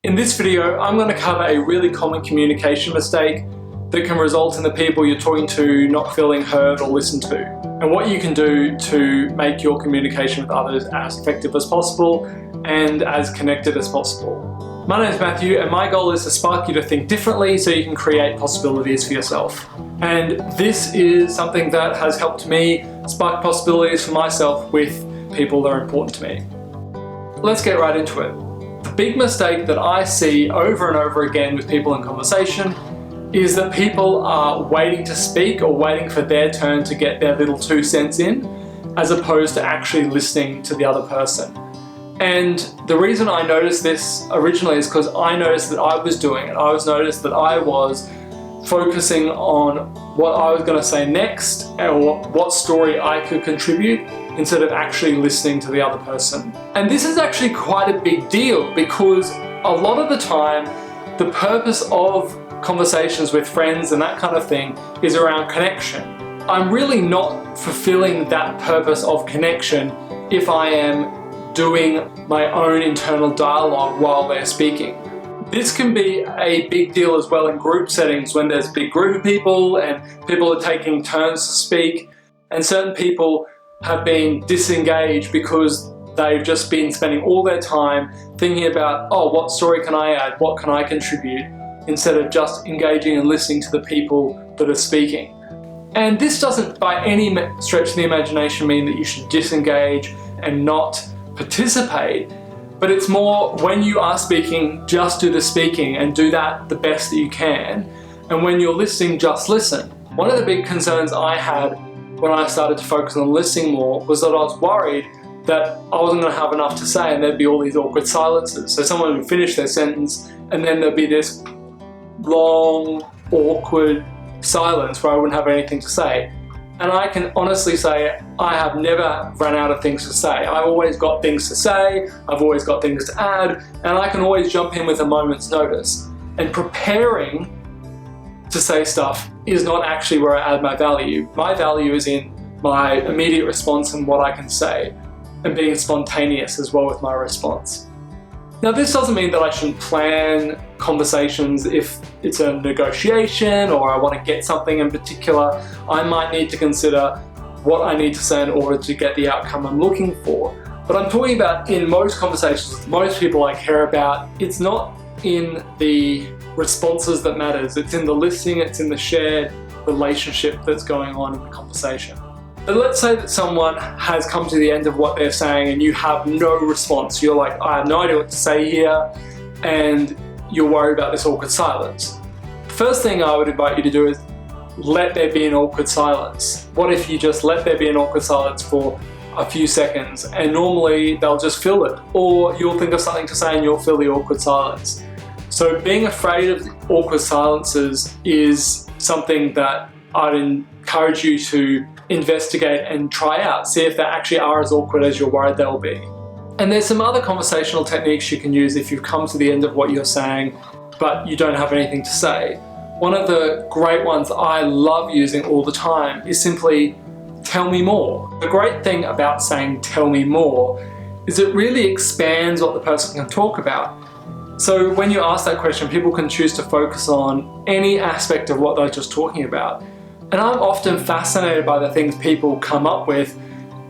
In this video, I'm going to cover a really common communication mistake that can result in the people you're talking to not feeling heard or listened to, and what you can do to make your communication with others as effective as possible and as connected as possible. My name is Matthew, and my goal is to spark you to think differently so you can create possibilities for yourself. And this is something that has helped me spark possibilities for myself with people that are important to me. Let's get right into it. The big mistake that I see over and over again with people in conversation is that people are waiting to speak or waiting for their turn to get their little 2 cents in, as opposed to actually listening to the other person. And the reason I noticed this originally is because I noticed that I was doing it. I noticed that I was focusing on what I was going to say next or what story I could contribute instead of actually listening to the other person. And this is actually quite a big deal because a lot of the time the purpose of conversations with friends and that kind of thing is around connection. I'm really not fulfilling that purpose of connection if I am doing my own internal dialogue while they're speaking. This can be a big deal as well in group settings when there's a big group of people and people are taking turns to speak, and certain people have been disengaged because they've just been spending all their time thinking about, oh, what story can I add, what can I contribute, instead of just engaging and listening to the people that are speaking. And this doesn't by any stretch of the imagination mean that you should disengage and not participate, but it's more when you are speaking, just do the speaking and do that the best that you can, and when you're listening, just listen. One of the big concerns I had when I started to focus on listening more was that I was worried that I wasn't going to have enough to say and there'd be all these awkward silences. So someone would finish their sentence and then there'd be this long, awkward silence where I wouldn't have anything to say. And I can honestly say I have never run out of things to say. I've always got things to say, I've always got things to add, and I can always jump in with a moment's notice. And preparing to say stuff is not actually where I add my value. My value is in my immediate response and what I can say, and being spontaneous as well with my response. Now, this doesn't mean that I shouldn't plan conversations if it's a negotiation or I want to get something in particular. I might need to consider what I need to say in order to get the outcome I'm looking for. But I'm talking about in most conversations with most people I care about, it's not in the responses that matters. It's in the listening, it's in the shared relationship that's going on in the conversation. But let's say that someone has come to the end of what they're saying and you have no response. You're like, I have no idea what to say here, and you're worried about this awkward silence. First thing I would invite you to do is let there be an awkward silence. What if you just let there be an awkward silence for a few seconds, and normally they'll just fill it, or you'll think of something to say and you'll fill the awkward silence. So being afraid of awkward silences is something that I'd encourage you to investigate and try out. See if they actually are as awkward as you're worried they'll be. And there's some other conversational techniques you can use if you've come to the end of what you're saying but you don't have anything to say. One of the great ones I love using all the time is simply tell me more. The great thing about saying tell me more is it really expands what the person can talk about. So when you ask that question, people can choose to focus on any aspect of what they're just talking about. And I'm often fascinated by the things people come up with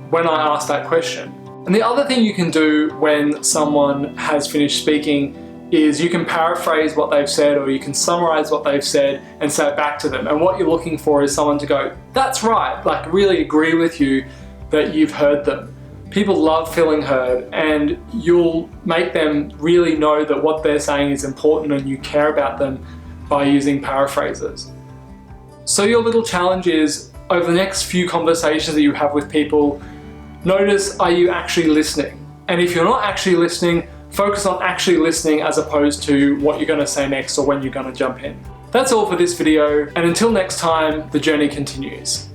when I ask that question. And the other thing you can do when someone has finished speaking is you can paraphrase what they've said, or you can summarize what they've said and say it back to them. And what you're looking for is someone to go, that's right, like really agree with you that you've heard them. People love feeling heard, and you'll make them really know that what they're saying is important and you care about them by using paraphrases. So your little challenge is, over the next few conversations that you have with people, notice, are you actually listening? And if you're not actually listening, focus on actually listening as opposed to what you're going to say next or when you're going to jump in. That's all for this video, and until next time, the journey continues.